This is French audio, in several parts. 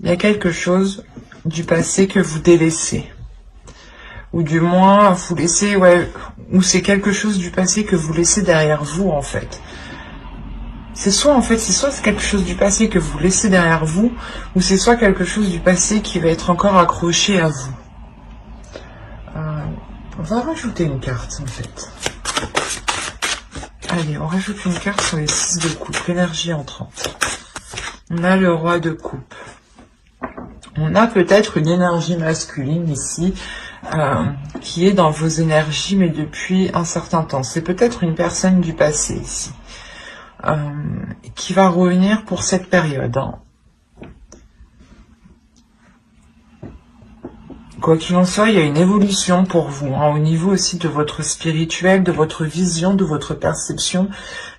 il y a quelque chose du passé que vous délaissez. Ou du moins, vous laissez, ouais, ou c'est quelque chose du passé que vous laissez derrière vous, en fait. C'est soit c'est quelque chose du passé que vous laissez derrière vous, ou c'est soit quelque chose du passé qui va être encore accroché à vous. On va rajouter une carte, en fait. Allez, on rajoute une carte sur les 6 de coupe, l'énergie entrante. On a le roi de coupe. On a peut-être une énergie masculine ici, qui est dans vos énergies, mais depuis un certain temps. C'est peut-être une personne du passé ici. Qui va revenir pour cette période. Hein. Quoi qu'il en soit, il y a une évolution pour vous, hein, au niveau aussi de votre spirituel, de votre vision, de votre perception,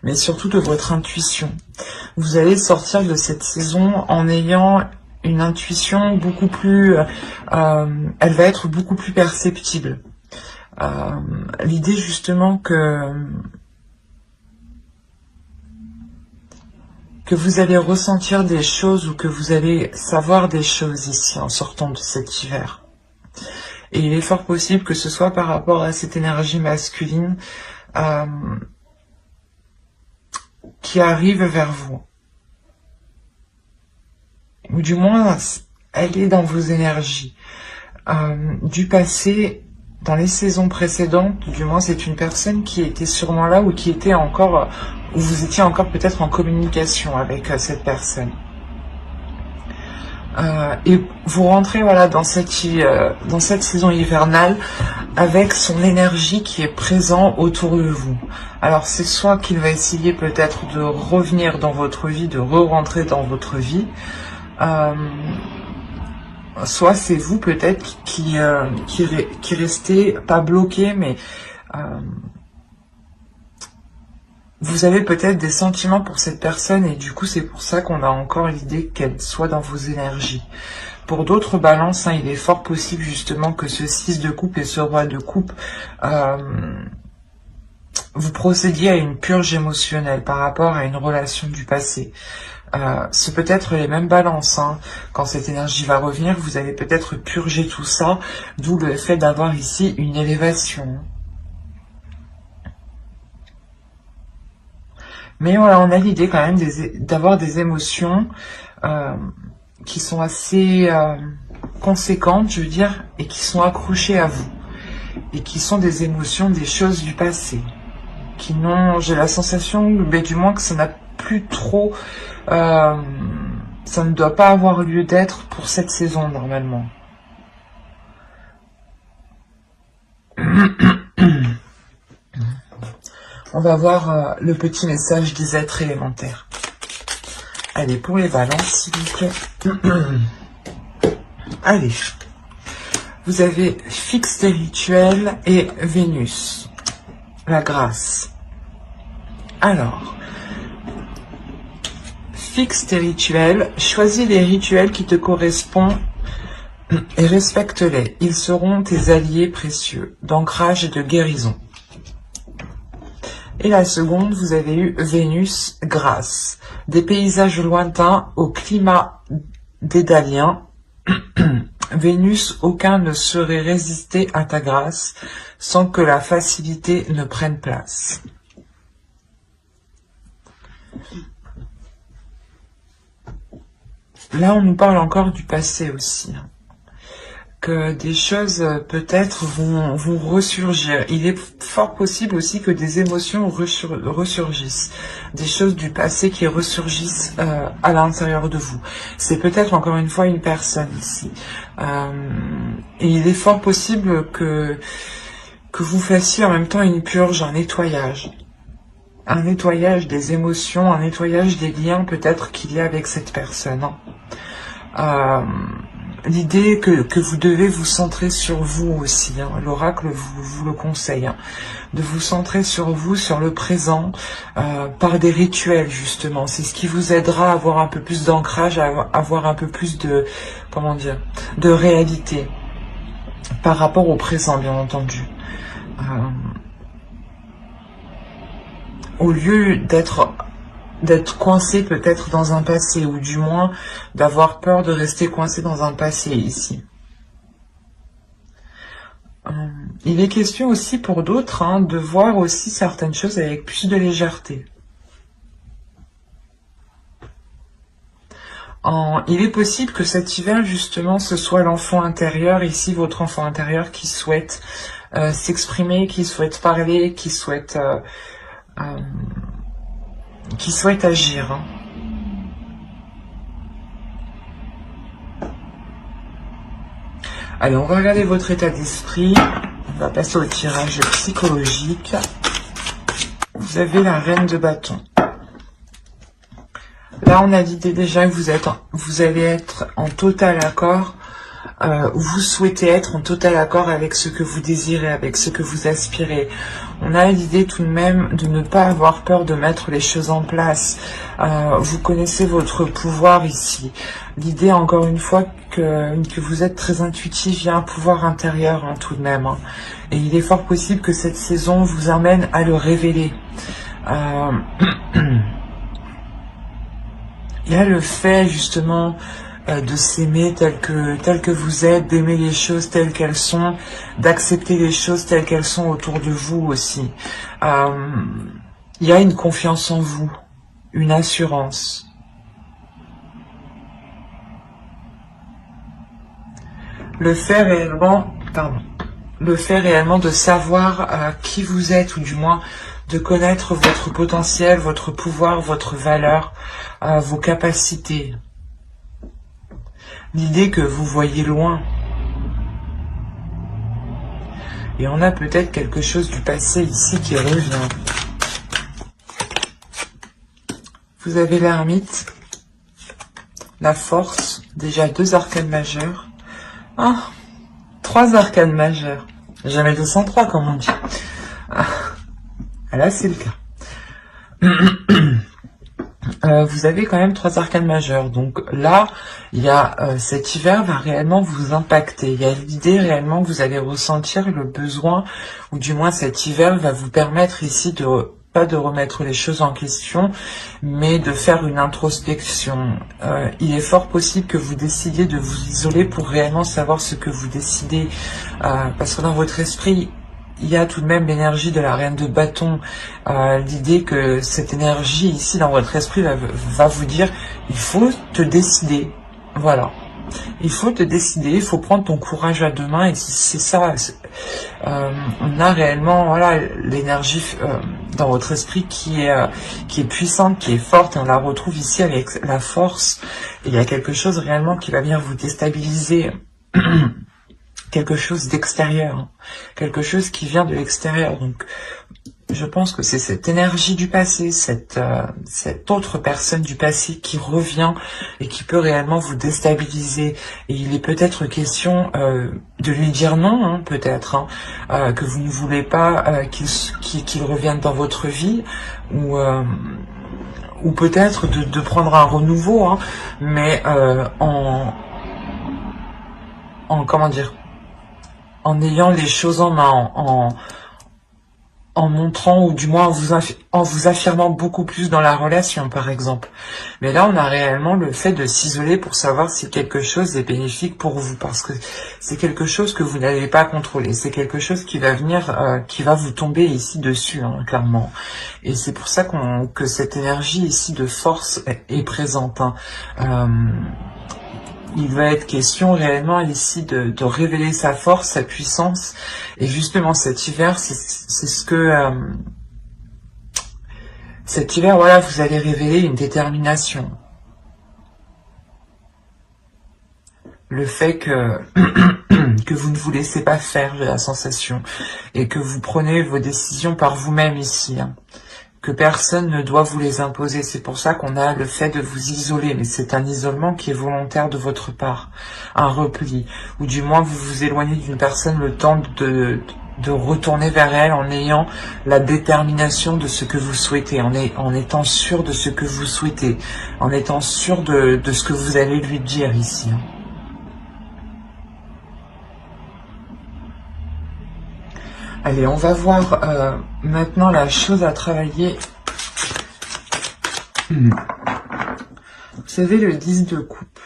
mais surtout de votre intuition. Vous allez sortir de cette saison en ayant une intuition beaucoup plus... elle va être beaucoup plus perceptible. L'idée justement que vous allez ressentir des choses ou que vous allez savoir des choses ici en sortant de cet hiver. Et il est fort possible que ce soit par rapport à cette énergie masculine qui arrive vers vous. Ou du moins, elle est dans vos énergies. Du passé, dans les saisons précédentes, du moins c'est une personne qui était sûrement là ou qui était encore... où vous étiez encore peut-être en communication avec cette personne. Et vous rentrez voilà dans cette saison hivernale avec son énergie qui est présente autour de vous. Alors c'est soit qu'il va essayer peut-être de revenir dans votre vie, de re-rentrer dans votre vie, soit c'est vous peut-être qui restez pas bloqué, mais vous avez peut-être des sentiments pour cette personne et du coup c'est pour ça qu'on a encore l'idée qu'elle soit dans vos énergies. Pour d'autres balances, hein, il est fort possible justement que ce 6 de coupe et ce roi de coupe, vous procédiez à une purge émotionnelle par rapport à une relation du passé. C'est peut-être les mêmes balances. Hein. Quand cette énergie va revenir, vous allez peut-être purger tout ça, d'où le fait d'avoir ici une élévation. Mais voilà, on a l'idée quand même d'avoir des émotions qui sont assez conséquentes, je veux dire, et qui sont accrochées à vous. Et qui sont des émotions, des choses du passé. Qui n'ont, j'ai la sensation, mais du moins que ça n'a plus trop... ça ne doit pas avoir lieu d'être pour cette saison, normalement. On va voir le petit message des êtres élémentaires. Allez, pour les balances, s'il vous plaît. Allez. Vous avez fixe des rituels et Vénus. La grâce. Alors, fixe tes rituels. Choisis les rituels qui te correspondent et respecte-les. Ils seront tes alliés précieux d'ancrage et de guérison. Et la seconde, vous avez eu Vénus, grâce. Des paysages lointains au climat dédalien. Vénus, aucun ne saurait résister à ta grâce sans que la facilité ne prenne place. Là, on nous parle encore du passé aussi. Que des choses peut-être vont ressurgir. Il est fort possible aussi que des émotions ressurgissent. Des choses du passé qui ressurgissent à l'intérieur de vous. C'est peut-être encore une fois une personne ici. Et il est fort possible que vous fassiez en même temps une purge, un nettoyage. Un nettoyage des émotions, un nettoyage des liens peut-être qu'il y a avec cette personne. L'idée que vous devez vous centrer sur vous aussi, hein. L'oracle vous le conseille, hein, de vous centrer sur vous, sur le présent, par des rituels justement. C'est ce qui vous aidera à avoir un peu plus d'ancrage, à avoir un peu plus de, comment dire, de réalité par rapport au présent, bien entendu. Au lieu d'être d'être coincé peut-être dans un passé, ou du moins d'avoir peur de rester coincé dans un passé ici. Il est question aussi pour d'autres de voir aussi certaines choses avec plus de légèreté. Il est possible que cet hiver, justement, ce soit l'enfant intérieur, ici votre enfant intérieur qui souhaite s'exprimer, qui souhaite parler, qui souhaite agir. Allez, on va regarder votre état d'esprit. On va passer au tirage psychologique. Vous avez la reine de bâton. Là, on a l'idée déjà que vous allez être en total accord, vous souhaitez être en total accord avec ce que vous désirez, avec ce que vous aspirez. On a l'idée tout de même de ne pas avoir peur de mettre les choses en place. Vous connaissez votre pouvoir ici. L'idée, encore une fois, que vous êtes très intuitif, il y a un pouvoir intérieur tout de même. Et il est fort possible que cette saison vous amène à le révéler. Il y a le fait justement de s'aimer tel que vous êtes, d'aimer les choses telles qu'elles sont, d'accepter les choses telles qu'elles sont autour de vous aussi. Il y a une confiance en vous, une assurance. Le fait réellement de savoir qui vous êtes, ou du moins de connaître votre potentiel, votre pouvoir, votre valeur, vos capacités. L'idée que vous voyez loin. Et on a peut-être quelque chose du passé ici qui revient. Vous avez l'ermite, la force, déjà 2 arcanes majeures. 3 arcanes majeures. Jamais 203 comme on dit. Là, c'est le cas. Vous avez quand même 3 arcanes majeures. Donc là, il y a cet hiver va réellement vous impacter. Il y a l'idée réellement que vous allez ressentir le besoin, ou du moins cet hiver va vous permettre ici pas de remettre les choses en question, mais de faire une introspection. Il est fort possible que vous décidiez de vous isoler pour réellement savoir ce que vous décidez. Parce que dans votre esprit, il y a tout de même l'énergie de la reine de bâton, l'idée que cette énergie ici dans votre esprit va vous dire il faut te décider, voilà, il faut te décider, il faut prendre ton courage à 2 mains, et c'est ça, on a réellement voilà l'énergie dans votre esprit qui est puissante, qui est forte, et on la retrouve ici avec la force. Et il y a quelque chose réellement qui va venir vous déstabiliser. Quelque chose d'extérieur, quelque chose qui vient de l'extérieur. Donc, je pense que c'est cette énergie du passé, cette autre personne du passé qui revient et qui peut réellement vous déstabiliser. Et il est peut-être question de lui dire non, peut-être, que vous ne voulez pas qu'il revienne dans votre vie, ou peut-être de prendre un renouveau, mais en comment dire, en ayant les choses en main, en montrant, ou du moins en vous affirmant beaucoup plus dans la relation, par exemple. Mais là, on a réellement le fait de s'isoler pour savoir si quelque chose est bénéfique pour vous, parce que c'est quelque chose que vous n'allez pas contrôler. C'est quelque chose qui va venir, qui va vous tomber ici dessus, clairement. Et c'est pour ça que cette énergie ici de force est présente. Il va être question réellement ici de révéler sa force, sa puissance. Et justement cet hiver, c'est ce que... cet hiver, voilà, vous allez révéler une détermination. Le fait que vous ne vous laissez pas faire, j'ai la sensation. Et que vous prenez vos décisions par vous-même ici. Que personne ne doit vous les imposer. C'est pour ça qu'on a le fait de vous isoler, mais c'est un isolement qui est volontaire de votre part, un repli, ou du moins vous vous éloignez d'une personne le temps de retourner vers elle en ayant la détermination de ce que vous souhaitez, en étant sûr de ce que vous souhaitez, en étant sûr de ce que vous allez lui dire ici. Allez, on va voir maintenant la chose à travailler Vous savez, le 10 de coupe.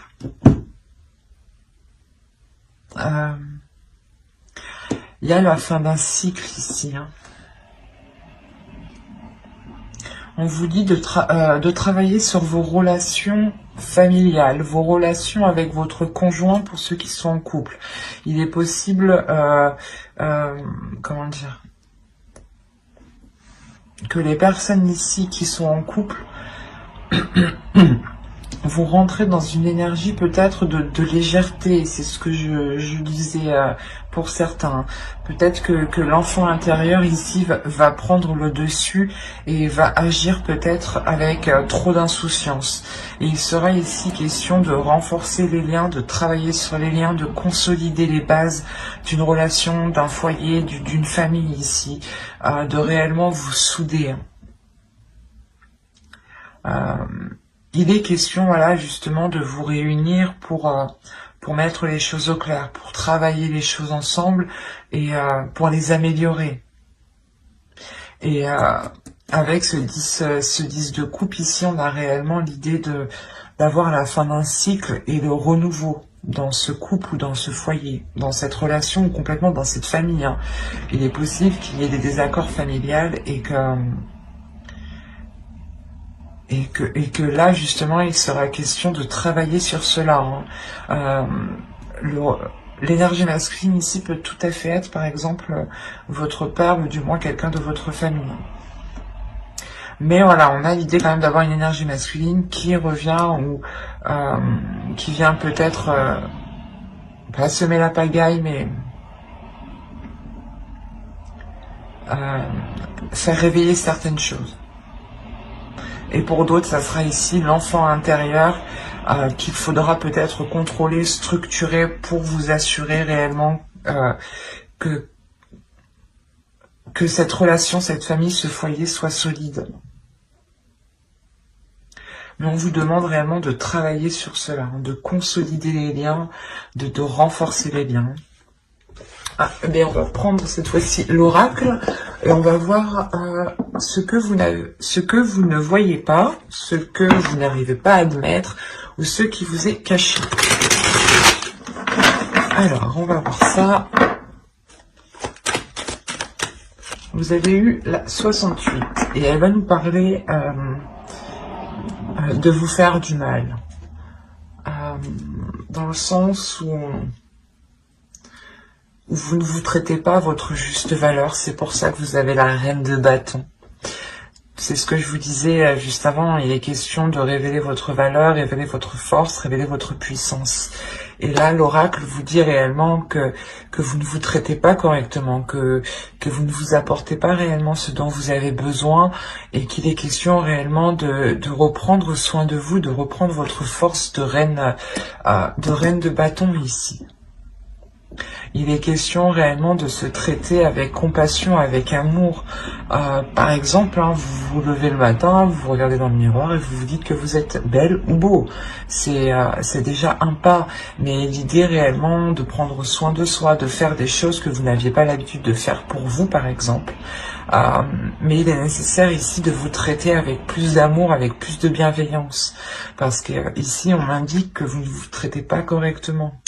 Il y a la fin d'un cycle ici. Hein. On vous dit de travailler sur vos relations familiales, vos relations avec votre conjoint pour ceux qui sont en couple. Il est possible, comment dire, que les personnes ici qui sont en couple vont rentrer dans une énergie peut-être de légèreté. C'est ce que je disais pour certains. Peut-être que l'enfant intérieur ici va prendre le dessus et va agir peut-être avec trop d'insouciance. Et il sera ici question de renforcer les liens, de travailler sur les liens, de consolider les bases d'une relation, d'un foyer, d'une famille ici, de réellement vous souder. Il est question, voilà, justement, de vous réunir pour mettre les choses au clair, pour travailler les choses ensemble et pour les améliorer. Et avec ce 10 de coupe ici, on a réellement l'idée d'avoir la fin d'un cycle et le renouveau dans ce couple ou dans ce foyer, dans cette relation ou complètement dans cette famille. Hein. Il est possible qu'il y ait des désaccords familiales et que là, justement, il sera question de travailler sur cela. Hein. L'énergie masculine ici peut tout à fait être, par exemple, votre père ou du moins quelqu'un de votre famille. Mais voilà, on a l'idée quand même d'avoir une énergie masculine qui revient ou qui vient peut-être pas semer la pagaille, mais faire réveiller certaines choses. Et pour d'autres, ça sera ici l'enfant intérieur qu'il faudra peut-être contrôler, structurer pour vous assurer réellement que cette relation, cette famille, ce foyer soit solide. Mais on vous demande réellement de travailler sur cela, hein, de consolider les liens, de renforcer les liens. Ah, on va prendre cette fois-ci l'oracle et on va voir ce que vous ne voyez pas, ce que vous n'arrivez pas à admettre ou ce qui vous est caché. Alors, on va voir ça. Vous avez eu la 68 et elle va nous parler de vous faire du mal. Dans le sens où vous ne vous traitez pas à votre juste valeur, c'est pour ça que vous avez la reine de bâton. C'est ce que je vous disais juste avant, il est question de révéler votre valeur, révéler votre force, révéler votre puissance. Et là, l'oracle vous dit réellement que vous ne vous traitez pas correctement, que vous ne vous apportez pas réellement ce dont vous avez besoin et qu'il est question réellement de reprendre soin de vous, de reprendre votre force de reine de bâton ici. Il est question réellement de se traiter avec compassion, avec amour. Par exemple, hein, vous vous levez le matin, vous vous regardez dans le miroir et vous vous dites que vous êtes belle ou beau. C'est déjà un pas, mais l'idée réellement de prendre soin de soi, de faire des choses que vous n'aviez pas l'habitude de faire pour vous, par exemple. Mais il est nécessaire ici de vous traiter avec plus d'amour, avec plus de bienveillance. Parce que ici, on m'indique que vous ne vous traitez pas correctement.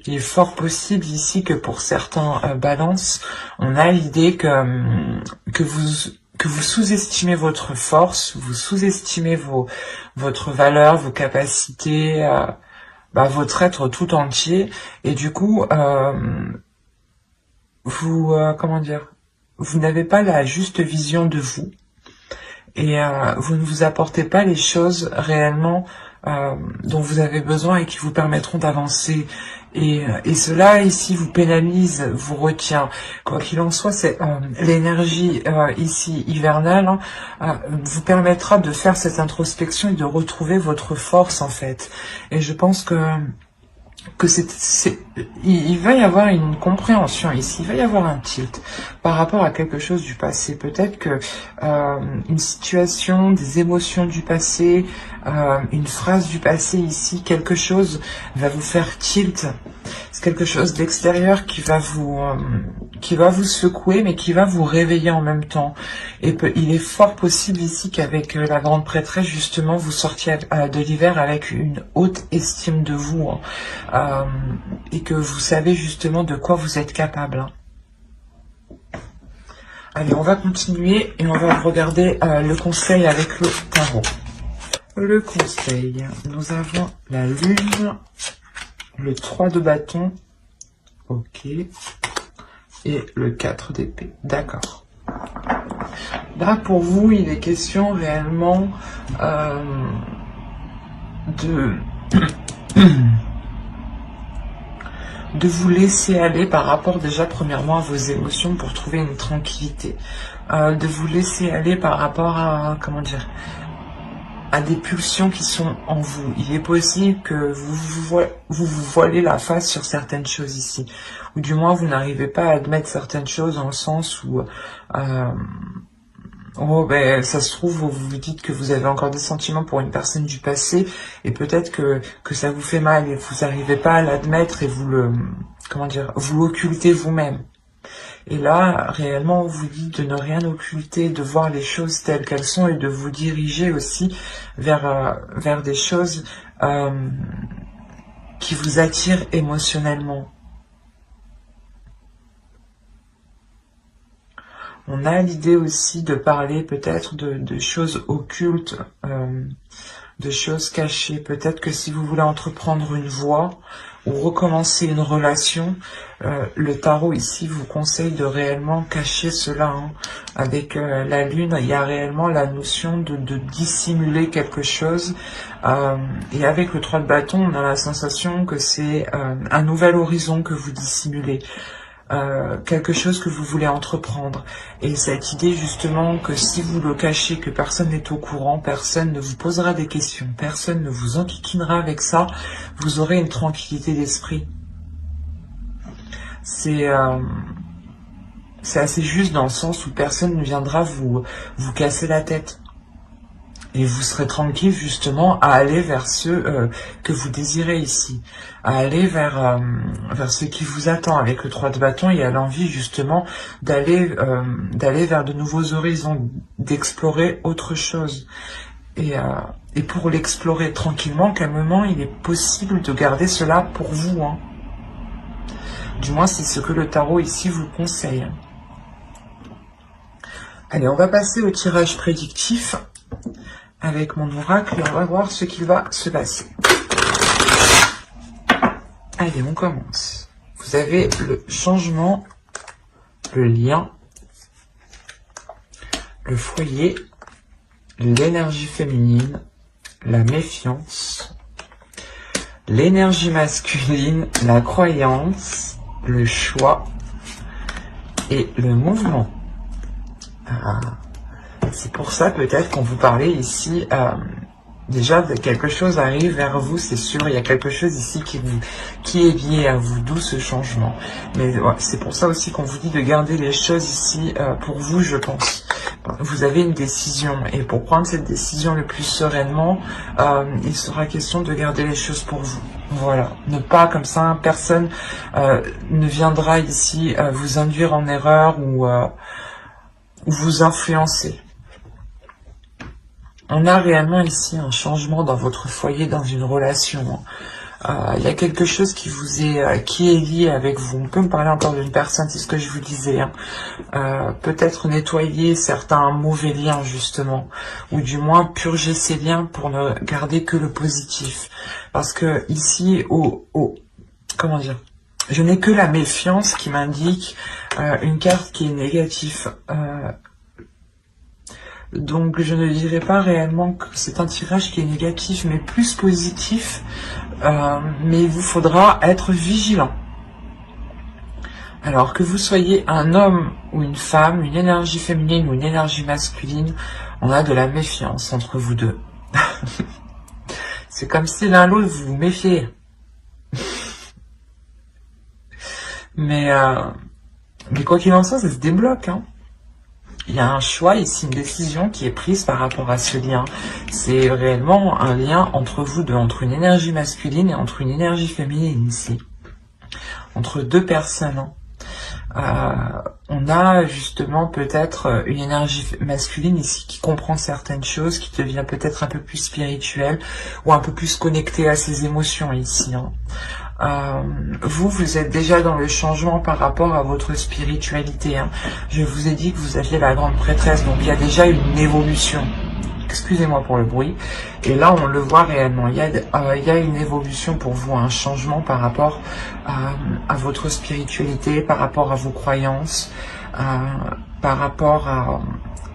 Il est fort possible ici que pour certains balances, on a l'idée que vous sous-estimez votre force, vous sous-estimez votre valeur, vos capacités, votre être tout entier, et du coup, vous n'avez pas la juste vision de vous, et vous ne vous apportez pas les choses réellement dont vous avez besoin et qui vous permettront d'avancer. Et cela ici vous pénalise, vous retient. Quoi qu'il en soit, c'est l'énergie ici hivernale vous permettra de faire cette introspection et de retrouver votre force en fait. Et je pense que il va y avoir une compréhension ici, il va y avoir un tilt par rapport à quelque chose du passé. Peut-être que une situation, des émotions du passé, une phrase du passé ici, quelque chose va vous faire tilt. C'est quelque chose d'extérieur qui va vous qui va vous secouer, mais qui va vous réveiller en même temps. Et il est fort possible ici qu'avec la grande prêtresse, justement, vous sortiez de l'hiver avec une haute estime de vous, hein, et que vous savez justement de quoi vous êtes capable. Hein. Allez, on va continuer et on va regarder le conseil avec le tarot. Le conseil, nous avons la lune, le 3 de bâton, ok, et le 4 d'épée, d'accord. Là, pour vous, il est question réellement de vous laisser aller par rapport déjà premièrement à vos émotions pour trouver une tranquillité, de vous laisser aller par rapport à, comment dire, à des pulsions qui sont en vous. Il est possible que vous voilez la face sur certaines choses ici, ou du moins vous n'arrivez pas à admettre certaines choses dans le sens où oh, ben, ça se trouve, vous vous dites que vous avez encore des sentiments pour une personne du passé, et peut-être que ça vous fait mal, et vous n'arrivez pas à l'admettre, et vous le, comment dire, vous l'occultez vous-même. Et là, réellement, on vous dit de ne rien occulter, de voir les choses telles qu'elles sont, et de vous diriger aussi vers des choses qui vous attirent émotionnellement. On a l'idée aussi de parler peut-être de choses occultes, de choses cachées. Peut-être que si vous voulez entreprendre une voie ou recommencer une relation, le tarot ici vous conseille de réellement cacher cela. Hein. Avec la lune, il y a réellement la notion de dissimuler quelque chose. Et avec le 3 de bâton, on a la sensation que c'est un nouvel horizon que vous dissimulez. Quelque chose que vous voulez entreprendre, et cette idée justement que si vous le cachez, que personne n'est au courant, personne ne vous posera des questions, personne ne vous enquiquinera avec ça, vous aurez une tranquillité d'esprit. C'est assez juste dans le sens où personne ne viendra vous casser la tête. Et vous serez tranquille justement à aller vers ceux que vous désirez ici, à aller vers ce qui vous attend. Avec le 3 de bâton, il y a l'envie justement d'aller vers de nouveaux horizons, d'explorer autre chose. Et pour l'explorer tranquillement, calmement, il est possible de garder cela pour vous. Hein. Du moins, c'est ce que le tarot ici vous conseille. Allez, on va passer au tirage prédictif. Avec mon oracle, on va voir ce qu'il va se passer. Allez, on commence. Vous avez le changement, le lien, le foyer, l'énergie féminine, la méfiance, l'énergie masculine, la croyance, le choix et le mouvement. C'est pour ça peut-être qu'on vous parlait ici, déjà quelque chose arrive vers vous, c'est sûr, il y a quelque chose ici qui est lié à vous, d'où ce changement. Mais ouais, c'est pour ça aussi qu'on vous dit de garder les choses ici pour vous, je pense. Vous avez une décision, et pour prendre cette décision le plus sereinement, il sera question de garder les choses pour vous. Voilà, ne pas comme ça, personne ne viendra ici vous induire en erreur ou vous influencer. On a réellement ici un changement dans votre foyer, dans une relation. Il y a quelque chose qui est lié avec vous. On peut me parler encore d'une personne, c'est ce que je vous disais. Hein. Peut-être nettoyer certains mauvais liens justement, ou du moins purger ces liens pour ne garder que le positif. Parce que ici, comment dire, je n'ai que la méfiance qui m'indique une carte qui est négative. Donc je ne dirais pas réellement que c'est un tirage qui est négatif, mais plus positif. Mais il vous faudra être vigilant. Alors que vous soyez un homme ou une femme, une énergie féminine ou une énergie masculine, on a de la méfiance entre vous deux. C'est comme si l'un l'autre vous vous méfiez. Mais quoi qu'il en soit, ça se débloque, hein. Il y a un choix ici, une décision qui est prise par rapport à ce lien. C'est réellement un lien entre vous deux, entre une énergie masculine et entre une énergie féminine ici. Entre deux personnes. On a justement peut-être une énergie masculine ici qui comprend certaines choses, qui devient peut-être un peu plus spirituelle ou un peu plus connectée à ses émotions ici. Hein. Vous êtes déjà dans le changement par rapport à votre spiritualité. Hein. Je vous ai dit que vous aviez la grande prêtresse, donc il y a déjà une évolution. Excusez-moi pour le bruit. Et là, on le voit réellement. Il y a une évolution pour vous, un changement par rapport à votre spiritualité, par rapport à vos croyances, par rapport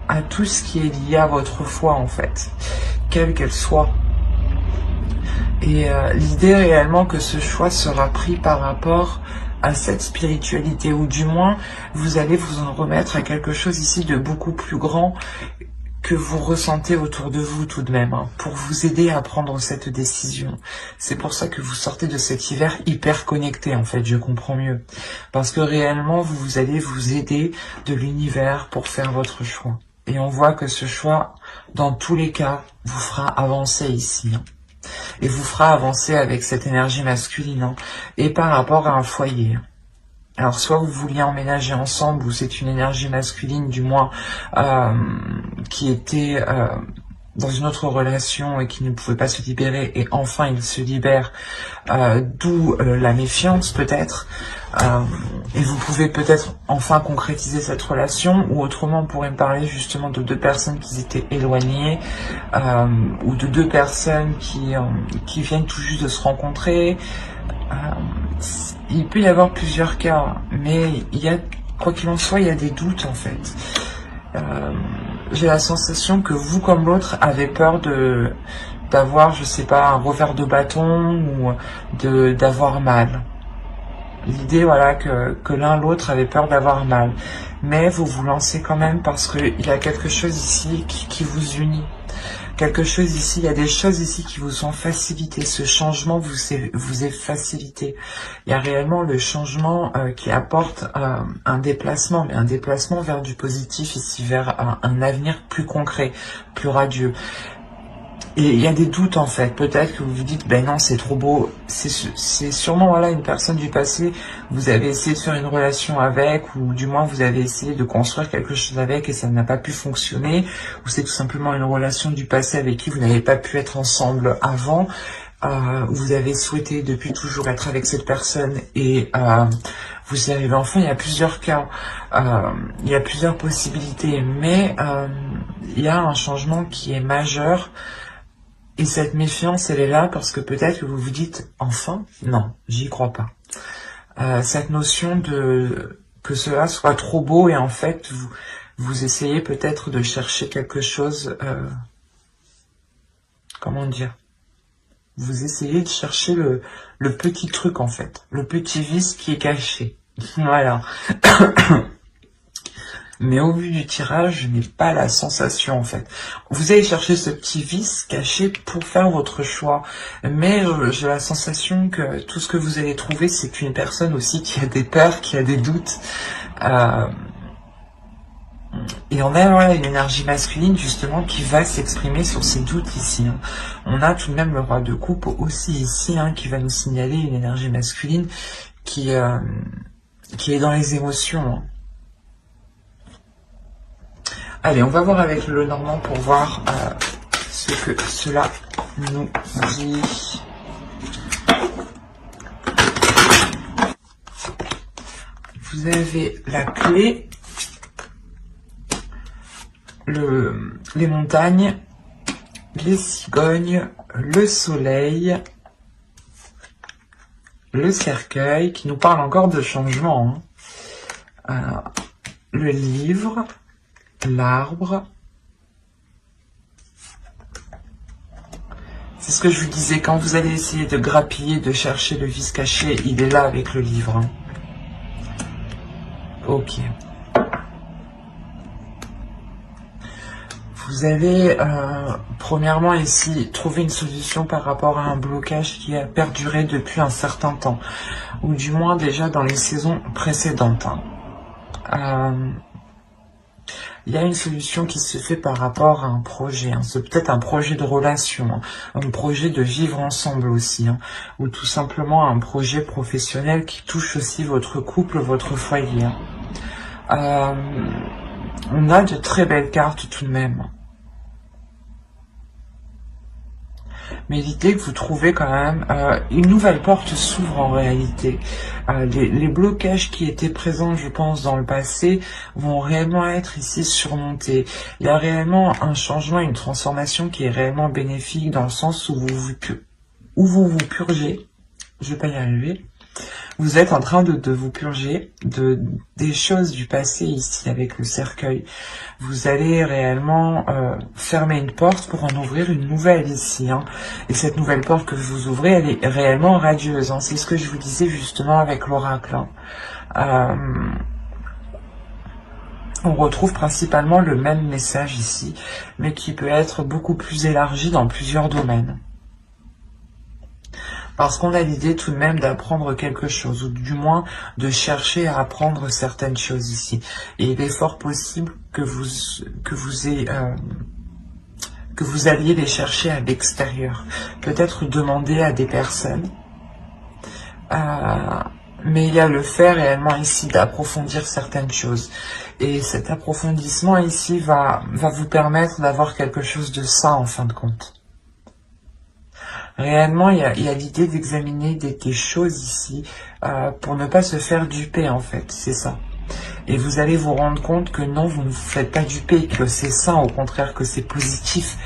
à tout ce qui est lié à votre foi, en fait, quelle qu'elle soit. Et l'idée réellement que ce choix sera pris par rapport à cette spiritualité, ou du moins, vous allez vous en remettre à quelque chose ici de beaucoup plus grand que vous ressentez autour de vous tout de même, hein, pour vous aider à prendre cette décision. C'est pour ça que vous sortez de cet hiver hyper connecté, en fait, je comprends mieux. Parce que réellement, vous allez vous aider de l'univers pour faire votre choix. Et on voit que ce choix, dans tous les cas, vous fera avancer ici. Hein. Et vous fera avancer avec cette énergie masculine. Hein, et par rapport à un foyer. Alors soit vous vouliez emménager ensemble, ou c'est une énergie masculine du moins qui était dans une autre relation et qui ne pouvait pas se libérer, et enfin il se libère, d'où la méfiance peut-être, et vous pouvez peut-être enfin concrétiser cette relation, ou autrement on pourrait me parler justement de deux personnes qui étaient éloignées, ou de deux personnes qui viennent tout juste de se rencontrer. Il peut y avoir plusieurs cas, mais il y a, quoi qu'il en soit, il y a des doutes en fait. J'ai la sensation que vous comme l'autre avez peur d'avoir, je sais pas, un revers de bâton, ou d'avoir mal. L'idée, voilà, que l'un l'autre avait peur d'avoir mal. Mais vous vous lancez quand même parce qu'il y a quelque chose ici qui vous unit. Quelque chose ici, il y a des choses ici qui vous sont facilitées. Ce changement vous est facilité. Il y a réellement le changement qui apporte un déplacement, mais un déplacement vers du positif ici, vers un avenir plus concret, plus radieux. Et il y a des doutes en fait, peut-être que vous vous dites, ben non c'est trop beau, c'est sûrement voilà une personne du passé, vous avez essayé de faire une relation avec, ou du moins vous avez essayé de construire quelque chose avec et ça n'a pas pu fonctionner, ou c'est tout simplement une relation du passé avec qui vous n'avez pas pu être ensemble avant, vous avez souhaité depuis toujours être avec cette personne et vous y arrivez enfin. Il y a plusieurs cas, il y a plusieurs possibilités, mais il y a un changement qui est majeur. Et cette méfiance, elle est là parce que peut-être que vous vous dites, enfin, non, j'y crois pas. Cette notion de que cela soit trop beau, et en fait, vous essayez peut-être de chercher quelque chose, comment dire, vous essayez de chercher le petit truc en fait, le petit vice qui est caché. Voilà. Mais au vu du tirage, je n'ai pas la sensation en fait. Vous allez chercher ce petit vice caché pour faire votre choix. Mais j'ai la sensation que tout ce que vous allez trouver, c'est une personne aussi qui a des peurs, qui a des doutes. Et on a voilà, une énergie masculine justement qui va s'exprimer sur ces doutes ici. Hein. On a tout de même le roi de coupe aussi ici, hein, qui va nous signaler une énergie masculine qui est dans les émotions. Hein. Allez, on va voir avec le Normand pour voir ce que cela nous dit. Vous avez la clé, les montagnes, les cigognes, le soleil, le cercueil, qui nous parle encore de changement. Hein. Le livre, l'arbre. C'est ce que je vous disais, quand vous allez essayer de grappiller, de chercher le vice caché, il est là avec le livre. Hein. Ok. Vous allez, premièrement ici, trouver une solution par rapport à un blocage qui a perduré depuis un certain temps, ou du moins déjà dans les saisons précédentes. Hein. il y a une solution qui se fait par rapport à un projet. Hein. C'est peut-être un projet de relation, hein, un projet de vivre ensemble aussi, hein, ou tout simplement un projet professionnel qui touche aussi votre couple, votre foyer. Hein. On a de très belles cartes tout de même. Mais l'idée que vous trouvez quand même, une nouvelle porte s'ouvre en réalité. Les blocages qui étaient présents, je pense, dans le passé, vont réellement être ici surmontés. Il y a réellement un changement, une transformation qui est réellement bénéfique dans le sens où vous vous purgez. Je vais pas y arriver. Vous êtes en train de vous purger des choses du passé ici avec le cercueil. Vous allez réellement fermer une porte pour en ouvrir une nouvelle ici. Hein. Et cette nouvelle porte que vous ouvrez, elle est réellement radieuse. Hein. C'est ce que je vous disais justement avec l'oracle. Hein. On retrouve principalement le même message ici, mais qui peut être beaucoup plus élargi dans plusieurs domaines. Parce qu'on a l'idée tout de même d'apprendre quelque chose, ou du moins de chercher à apprendre certaines choses ici. Et il est fort possible que vous alliez les chercher à l'extérieur. Peut-être demander à des personnes. Mais il y a le fait réellement ici d'approfondir certaines choses. Et cet approfondissement ici va vous permettre d'avoir quelque chose de sain en fin de compte. Réellement, il y a l'idée d'examiner des choses ici pour ne pas se faire duper, en fait, c'est ça. Et vous allez vous rendre compte que non, vous ne vous faites pas duper, que c'est sain, au contraire, que c'est positif,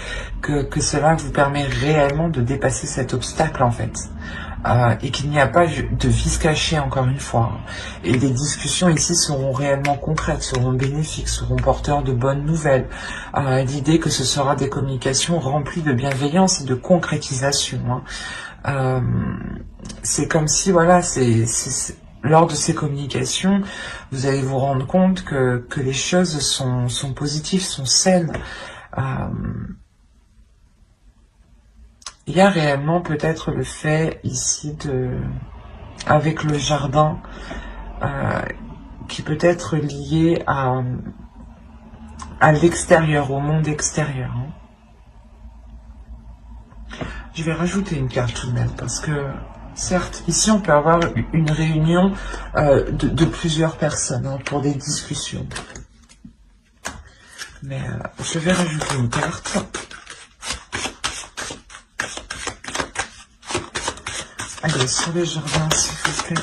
que cela vous permet réellement de dépasser cet obstacle, en fait. Et qu'il n'y a pas de vice caché, encore une fois. Et les discussions ici seront réellement concrètes, seront bénéfiques, seront porteurs de bonnes nouvelles. L'idée que ce sera des communications remplies de bienveillance et de concrétisation. Hein. C'est comme si, voilà, lors de ces communications, vous allez vous rendre compte que les choses sont positives, sont saines. Il y a réellement peut-être le fait ici avec le jardin qui peut être lié à l'extérieur, au monde extérieur. Hein. Je vais rajouter une carte tout de même parce que certes, ici on peut avoir une réunion de plusieurs personnes hein, pour des discussions. Mais je vais rajouter une carte. Allez, sur les jardins, s'il vous plaît.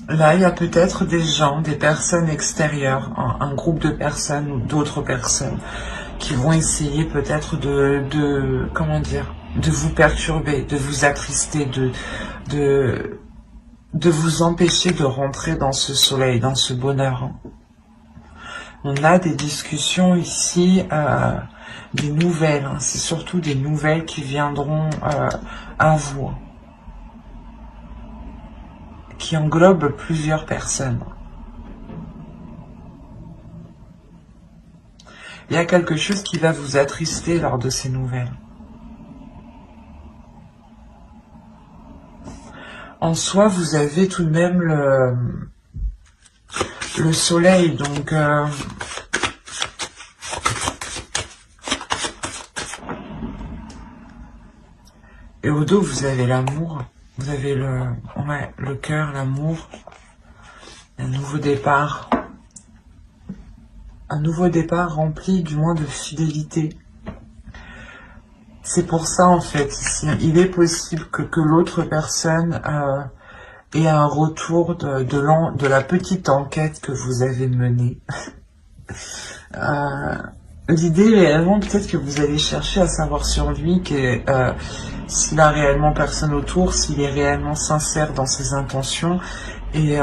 Là, il y a peut-être des gens, des personnes extérieures, un groupe de personnes ou d'autres personnes qui vont essayer peut-être comment dire, de vous perturber, de vous attrister, de vous empêcher de rentrer dans ce soleil, dans ce bonheur. On a des discussions ici, des nouvelles, hein. C'est surtout des nouvelles qui viendront à vous, qui englobent plusieurs personnes. Il y a quelque chose qui va vous attrister lors de ces nouvelles. En soi, vous avez tout de même le soleil, donc et au dos, vous avez l'amour, vous avez le cœur, l'amour, un nouveau départ rempli du moins de fidélité. C'est pour ça en fait, ici, il est possible que l'autre personne ait un retour de la petite enquête que vous avez menée. L'idée réellement, peut-être que vous allez chercher à savoir sur lui s'il a réellement personne autour, s'il est réellement sincère dans ses intentions. Et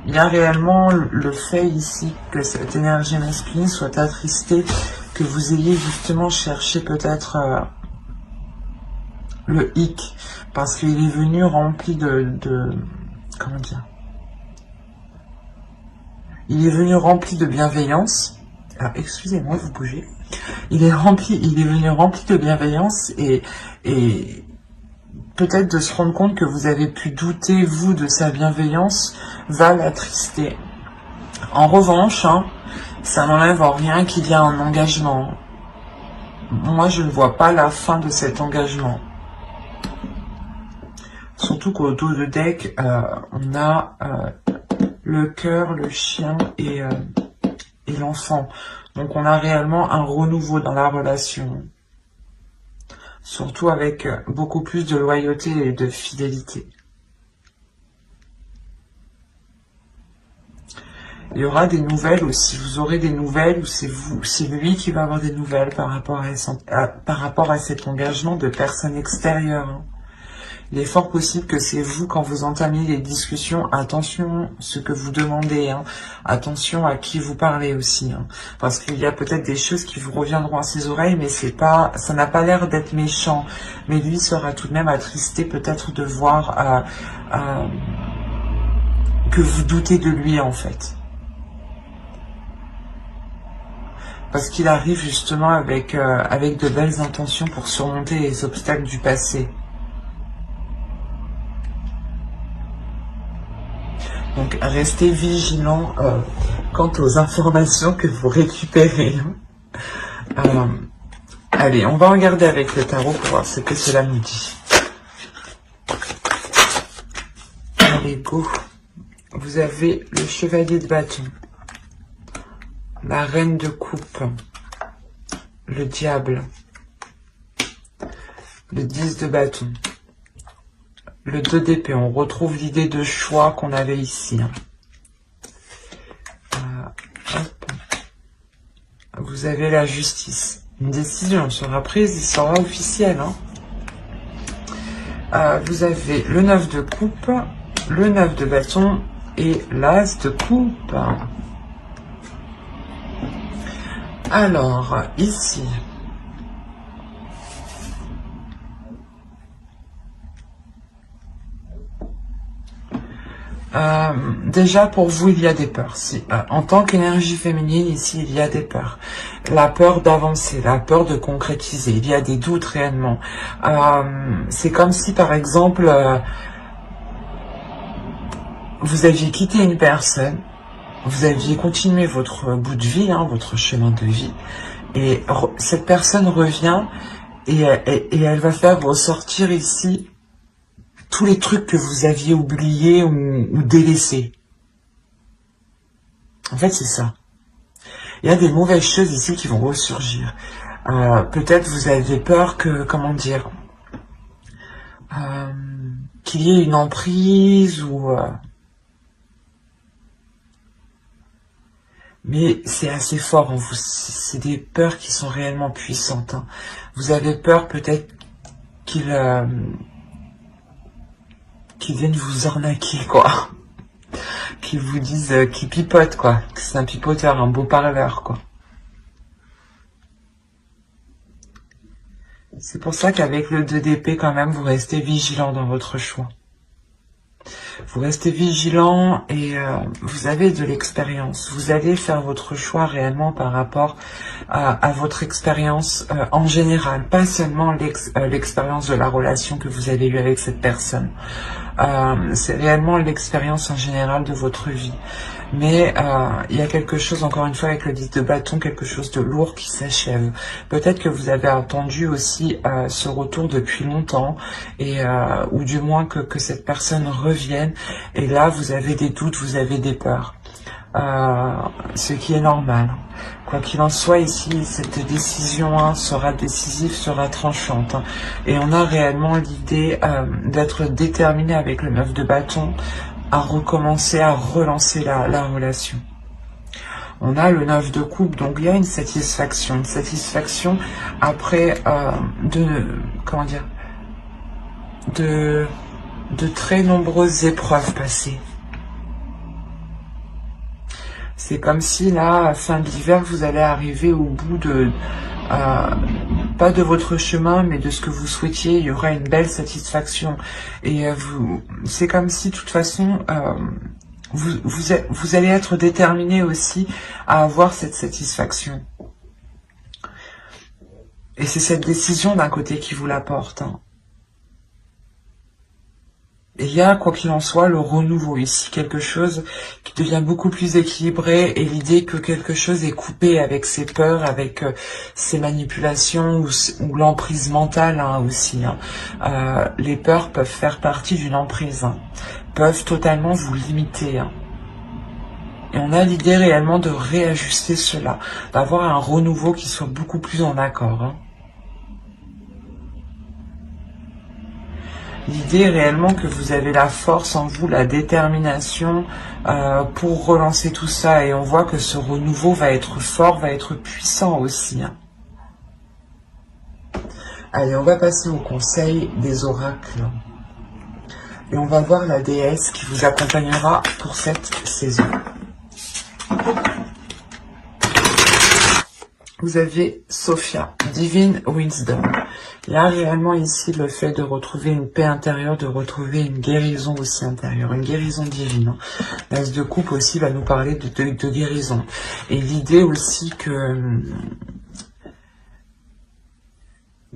il y a réellement le fait ici que cette énergie masculine soit attristée, que vous ayez justement cherché peut-être le hic, parce qu'il est venu rempli comment dire, il est venu rempli de bienveillance. Ah, excusez-moi, vous bougez. Il est venu rempli de bienveillance et peut-être de se rendre compte que vous avez pu douter, vous, de sa bienveillance, va l'attrister. En revanche, hein, ça n'enlève en rien qu'il y a un engagement. Moi, je ne vois pas la fin de cet engagement. Surtout qu'au dos de deck, on a le cœur, le chien et l'enfant. Donc on a réellement un renouveau dans la relation. Surtout avec beaucoup plus de loyauté et de fidélité. Il y aura des nouvelles aussi, vous aurez des nouvelles ou c'est lui qui va avoir des nouvelles par rapport à cet engagement de personnes extérieures. Hein. Il est fort possible que c'est vous, quand vous entamiez les discussions, attention ce que vous demandez, hein. Attention à qui vous parlez aussi, hein. Parce qu'il y a peut-être des choses qui vous reviendront à ses oreilles, mais ça n'a pas l'air d'être méchant. Mais lui sera tout de même attristé peut-être de voir que vous doutez de lui en fait. Parce qu'il arrive justement avec de belles intentions pour surmonter les obstacles du passé. Donc restez vigilant quant aux informations que vous récupérez. Allez, on va regarder avec le tarot pour voir ce que cela nous dit. Allez, go. Vous avez le chevalier de bâton, la reine de coupe, le diable, le 10 de bâton, le 2 d'épée. On retrouve l'idée de choix qu'on avait ici. Hop. Vous avez la justice. Une décision sera prise, il sera officiel. Vous avez le 9 de coupe, le 9 de bâton et l'as de coupe. Alors, ici, déjà pour vous, il y a des peurs. En tant qu'énergie féminine, ici, il y a des peurs. La peur d'avancer, la peur de concrétiser. Il y a des doutes réellement. C'est comme si, par exemple, vous aviez quitté une personne, vous aviez continué votre bout de vie, votre chemin de vie, et cette personne revient et elle va faire ressortir ici tous les trucs que vous aviez oubliés ou délaissés. En fait, c'est ça. Il y a des mauvaises choses ici qui vont ressurgir. Peut-être vous avez peur que, comment dire, qu'il y ait une emprise ou... mais c'est assez fort en vous. C'est des peurs qui sont réellement puissantes. Vous avez peur peut-être qu'il vienne vous arnaquer, quoi. Qu'ils vous disent, qu'il pipote, quoi. Que c'est un pipoteur, un beau parleur, quoi. C'est pour ça qu'avec le 2 d'épée, quand même, vous restez vigilant dans votre choix. Vous restez vigilant et vous avez de l'expérience. Vous allez faire votre choix réellement par rapport à votre expérience en général, pas seulement l'expérience de la relation que vous avez eue avec cette personne. C'est réellement l'expérience en général de votre vie. Mais il y a quelque chose, encore une fois, avec le 10 de bâton, quelque chose de lourd qui s'achève. Peut-être que vous avez attendu aussi ce retour depuis longtemps, ou du moins que cette personne revienne. Et là, vous avez des doutes, vous avez des peurs. Ce qui est normal. Quoi qu'il en soit, ici, cette décision sera décisive, sera tranchante. Et on a réellement l'idée d'être déterminé avec le 9 de bâton à recommencer, à relancer la relation. On a le 9 de coupe, donc il y a une satisfaction après de très nombreuses épreuves passées. C'est comme si là, à fin de l'hiver, vous allez arriver au bout de, pas de votre chemin, mais de ce que vous souhaitiez. Il y aura une belle satisfaction. Et c'est comme si, de toute façon, vous allez être déterminé aussi à avoir cette satisfaction. Et c'est cette décision d'un côté qui vous l'apporte. il y a, quoi qu'il en soit, le renouveau ici, quelque chose qui devient beaucoup plus équilibré, et l'idée que quelque chose est coupé avec ses peurs, avec ses manipulations ou l'emprise mentale aussi. Les peurs peuvent faire partie d'une emprise, peuvent totalement vous limiter. Et on a l'idée réellement de réajuster cela, d'avoir un renouveau qui soit beaucoup plus en accord. L'idée réellement que vous avez la force en vous, la détermination pour relancer tout ça. Et on voit que ce renouveau va être fort, va être puissant aussi. Allez, on va passer au conseil des oracles. Et on va voir la déesse qui vous accompagnera pour cette saison. Vous avez Sophia, Divine Wisdom. Il y a réellement ici le fait de retrouver une paix intérieure, de retrouver une guérison aussi intérieure, une guérison divine. L'As de coupe aussi va nous parler de guérison. Et l'idée aussi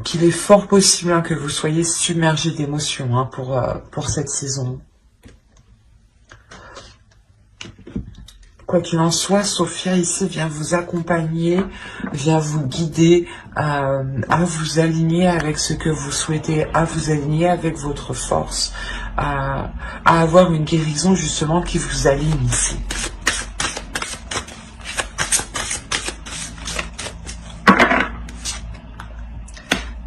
qu'il est fort possible que vous soyez submergé d'émotions pour cette saison. Quoi qu'il en soit, Sophia ici vient vous accompagner, vient vous guider à vous aligner avec ce que vous souhaitez, à vous aligner avec votre force, à avoir une guérison justement qui vous aligne ici.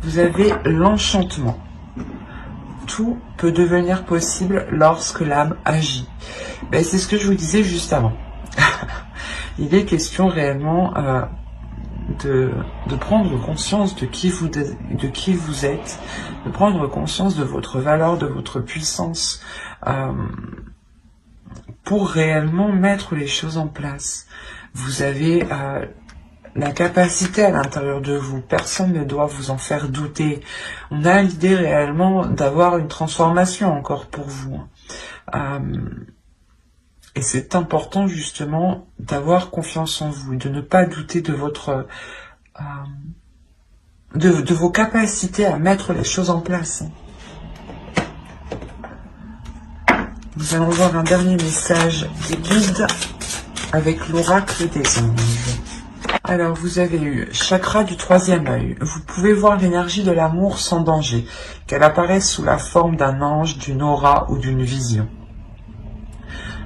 Vous avez l'enchantement. Tout peut devenir possible lorsque l'âme agit. Ben, c'est ce que je vous disais juste avant. Il est question réellement de prendre conscience de qui vous êtes, de prendre conscience de votre valeur, de votre puissance, pour réellement mettre les choses en place. Vous avez la capacité à l'intérieur de vous, personne ne doit vous en faire douter. On a l'idée réellement d'avoir une transformation encore pour vous. Et c'est important justement d'avoir confiance en vous, de ne pas douter de votre de vos capacités à mettre les choses en place. Nous allons voir un dernier message des guides avec l'oracle des anges. Alors, vous avez eu chakra du troisième œil. Vous pouvez voir l'énergie de l'amour sans danger, qu'elle apparaisse sous la forme d'un ange, d'une aura ou d'une vision.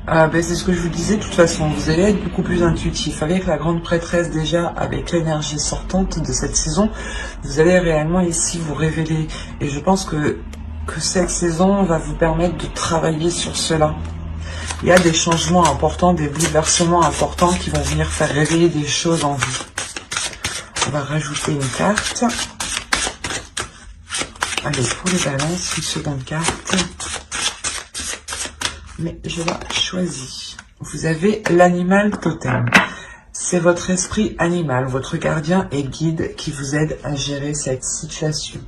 C'est ce que je vous disais, de toute façon, vous allez être beaucoup plus intuitif. Avec la grande prêtresse déjà, avec l'énergie sortante de cette saison, vous allez réellement ici vous révéler. Et je pense que cette saison va vous permettre de travailler sur cela. Il y a des changements importants, des bouleversements importants qui vont venir faire réveiller des choses en vous. On va rajouter une carte. Allez, pour les balances, une seconde carte. Mais je la choisis. Vous avez l'animal totem. C'est votre esprit animal, votre gardien et guide qui vous aide à gérer cette situation.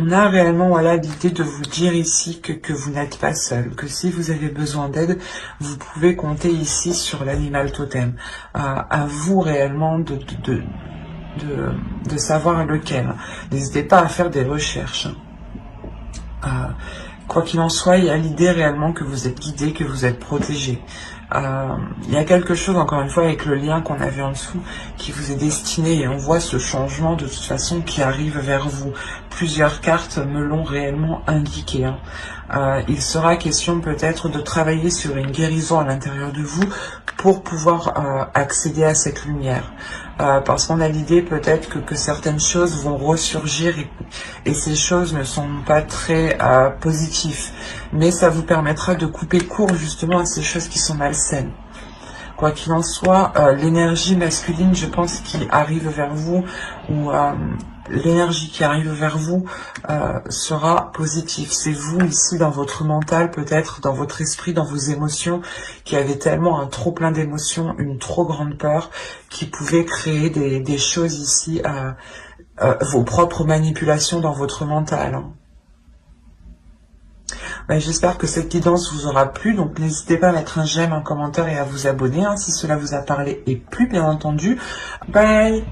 On a réellement l'idée de vous dire ici que vous n'êtes pas seul, que si vous avez besoin d'aide, vous pouvez compter ici sur l'animal totem. À vous réellement de savoir lequel. N'hésitez pas à faire des recherches. Quoi qu'il en soit, il y a l'idée réellement que vous êtes guidé, que vous êtes protégé. Il y a quelque chose, encore une fois, avec le lien qu'on a vu en dessous, qui vous est destiné, et on voit ce changement de toute façon qui arrive vers vous. Plusieurs cartes me l'ont réellement indiqué. Il sera question peut-être de travailler sur une guérison à l'intérieur de vous pour pouvoir accéder à cette lumière. Parce qu'on a l'idée peut-être que certaines choses vont ressurgir et ces choses ne sont pas très positives. Mais ça vous permettra de couper court justement à ces choses qui sont malsaines. Quoi qu'il en soit, l'énergie masculine, je pense, qui arrive vers vous, ou l'énergie qui arrive vers vous sera positive. C'est vous ici dans votre mental, peut-être dans votre esprit, dans vos émotions, qui avez tellement un trop plein d'émotions, une trop grande peur, qui pouvait créer des choses ici, vos propres manipulations dans votre mental. J'espère que cette guidance vous aura plu, donc n'hésitez pas à mettre un j'aime, un commentaire et à vous abonner si cela vous a parlé et plu, bien entendu. Bye!